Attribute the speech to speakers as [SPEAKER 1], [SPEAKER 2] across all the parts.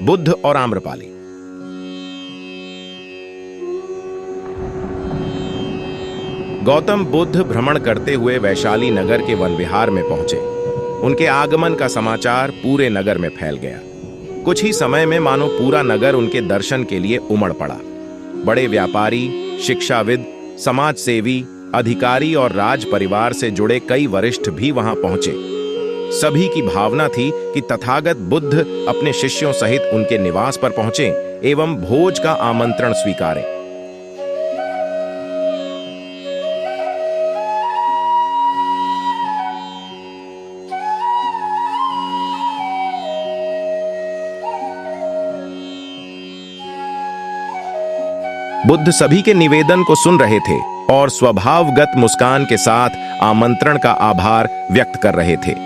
[SPEAKER 1] बुद्ध और आम्रपाली। गौतम बुद्ध भ्रमण करते हुए वैशाली नगर के वन विहार में पहुंचे। उनके आगमन का समाचार पूरे नगर में फैल गया। कुछ ही समय में मानो पूरा नगर उनके दर्शन के लिए उमड़ पड़ा। बड़े व्यापारी, शिक्षाविद, समाज सेवी, अधिकारी और राज परिवार से जुड़े कई वरिष्ठ भी वहां पहुंचे। सभी की भावना थी कि तथागत बुद्ध अपने शिष्यों सहित उनके निवास पर पहुंचे एवं भोज का आमंत्रण स्वीकारें। बुद्ध सभी के निवेदन को सुन रहे थे और स्वभावगत मुस्कान के साथ आमंत्रण का आभार व्यक्त कर रहे थे।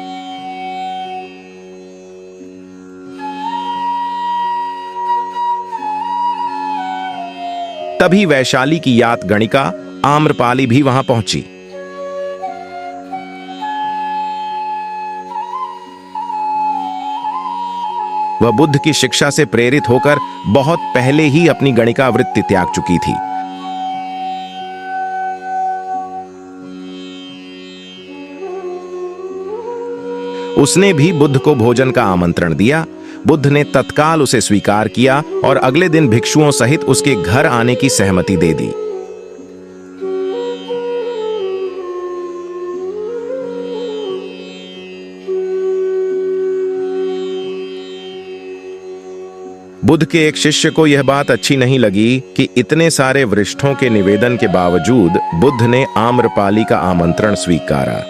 [SPEAKER 1] तभी वैशाली की यात गणिका आम्रपाली भी वहां पहुंची। वह बुद्ध की शिक्षा से प्रेरित होकर बहुत पहले ही अपनी गणिका वृत्ति त्याग चुकी थी। उसने भी बुद्ध को भोजन का आमंत्रण दिया। बुद्ध ने तत्काल उसे स्वीकार किया और अगले दिन भिक्षुओं सहित उसके घर आने की सहमति दे दी। बुद्ध के एक शिष्य को यह बात अच्छी नहीं लगी कि इतने सारे वरिष्ठों के निवेदन के बावजूद बुद्ध ने आम्रपाली का आमंत्रण स्वीकारा।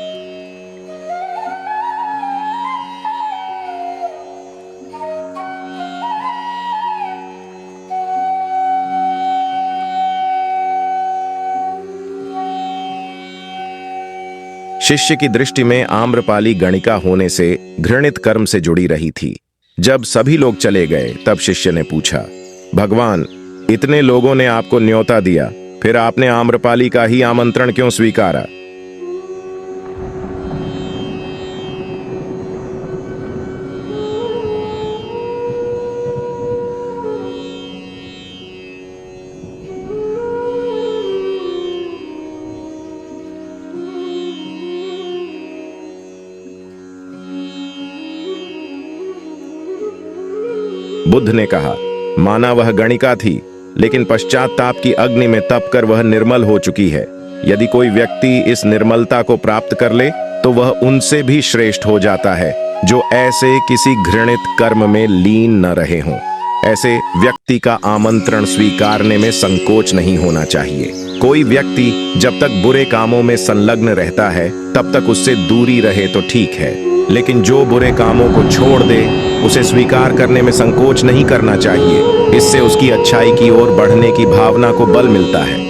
[SPEAKER 1] शिष्य की दृष्टि में आम्रपाली गणिका होने से घृणित कर्म से जुड़ी रही थी। जब सभी लोग चले गए तब शिष्य ने पूछा, भगवान, इतने लोगों ने आपको न्योता दिया, फिर आपने आम्रपाली का ही आमंत्रण क्यों स्वीकारा? बुद्ध ने कहा, माना वह गणिका थी, लेकिन पश्चाताप की अग्नि में तप कर वह निर्मल हो चुकी है। यदि कोई व्यक्ति इस निर्मलता को प्राप्त कर ले तो वह उनसे भी श्रेष्ठ हो जाता है जो ऐसे किसी घृणित कर्म में लीन न रहे हों। ऐसे व्यक्ति का आमंत्रण स्वीकारने में संकोच नहीं होना चाहिए। कोई व्यक्ति जब तक बुरे कामों में संलग्न रहता है तब तक उससे दूरी रहे तो ठीक है, लेकिन जो बुरे कामों को छोड़ दे उसे स्वीकार करने में संकोच नहीं करना चाहिए। इससे उसकी अच्छाई की ओर बढ़ने की भावना को बल मिलता है।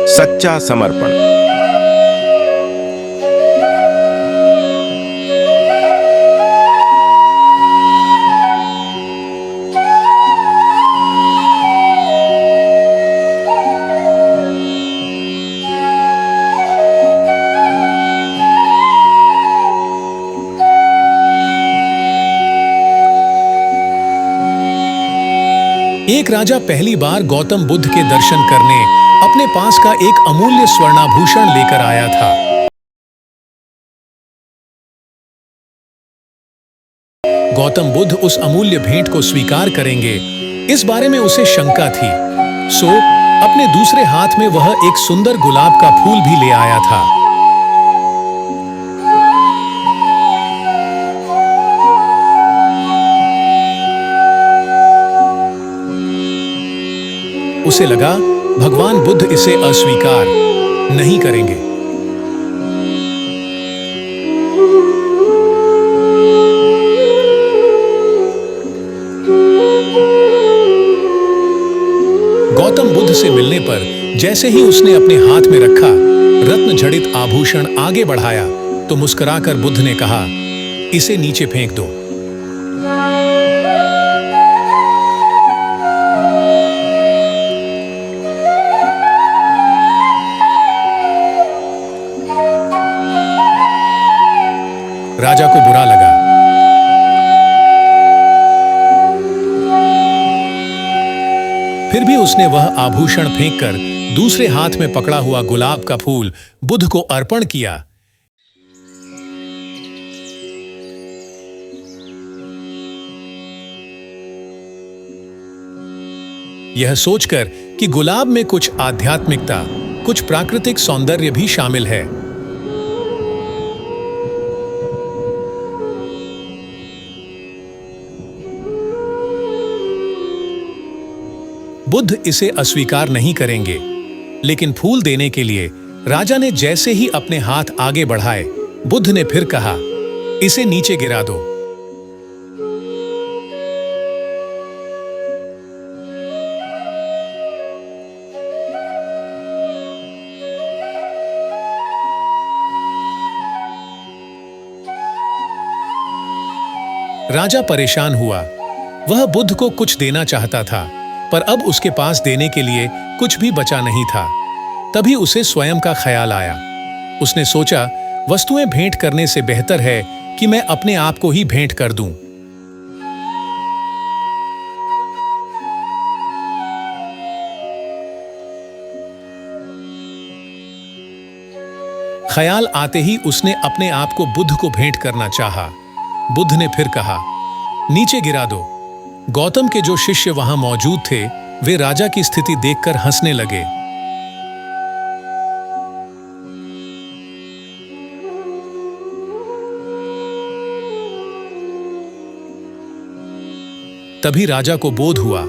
[SPEAKER 1] सच्चा समर्पण।
[SPEAKER 2] एक राजा पहली बार गौतम बुद्ध के दर्शन करने अपने पास का एक अमूल्य स्वर्णाभूषण लेकर आया था। गौतम बुद्ध उस अमूल्य भेंट को स्वीकार करेंगे, इस बारे में उसे शंका थी। सो अपने दूसरे हाथ में वह एक सुंदर गुलाब का फूल भी ले आया था। उसे लगा भगवान बुद्ध इसे अस्वीकार नहीं करेंगे। गौतम बुद्ध से मिलने पर जैसे ही उसने अपने हाथ में रखा रत्न जड़ित आभूषण आगे बढ़ाया तो मुस्कुराकर बुद्ध ने कहा, इसे नीचे फेंक दो। राजा को बुरा लगा। फिर भी उसने वह आभूषण फेंककर दूसरे हाथ में पकड़ा हुआ गुलाब का फूल बुद्ध को अर्पण किया। यह सोचकर कि गुलाब में कुछ आध्यात्मिकता, कुछ प्राकृतिक सौंदर्य भी शामिल है। बुद्ध इसे अस्वीकार नहीं करेंगे, लेकिन फूल देने के लिए राजा ने जैसे ही अपने हाथ आगे बढ़ाए, बुद्ध ने फिर कहा, इसे नीचे गिरा दो। राजा परेशान हुआ। वह बुद्ध को कुछ देना चाहता था, पर अब उसके पास देने के लिए कुछ भी बचा नहीं था। तभी उसे स्वयं का ख्याल आया। उसने सोचा, वस्तुएं भेंट करने से बेहतर है कि मैं अपने आप को ही भेंट कर दूं। ख्याल आते ही उसने अपने आप को बुद्ध को भेंट करना चाहा। बुद्ध ने फिर कहा, नीचे गिरा दो। गौतम के जो शिष्य वहां मौजूद थे, वे राजा की स्थिति देखकर हंसने लगे। तभी राजा को बोध हुआ,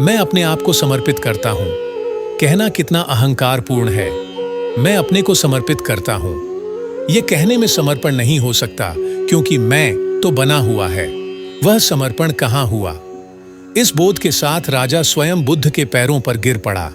[SPEAKER 2] मैं अपने आप को समर्पित करता हूं। कहना कितना अहंकारपूर्ण है, मैं अपने को समर्पित करता हूं। यह कहने में समर्पण नहीं हो सकता, क्योंकि मैं तो बना हुआ है। वह समर्पण कहां हुआ? इस बोध के साथ राजा स्वयं बुद्ध के पैरों पर गिर पड़ा।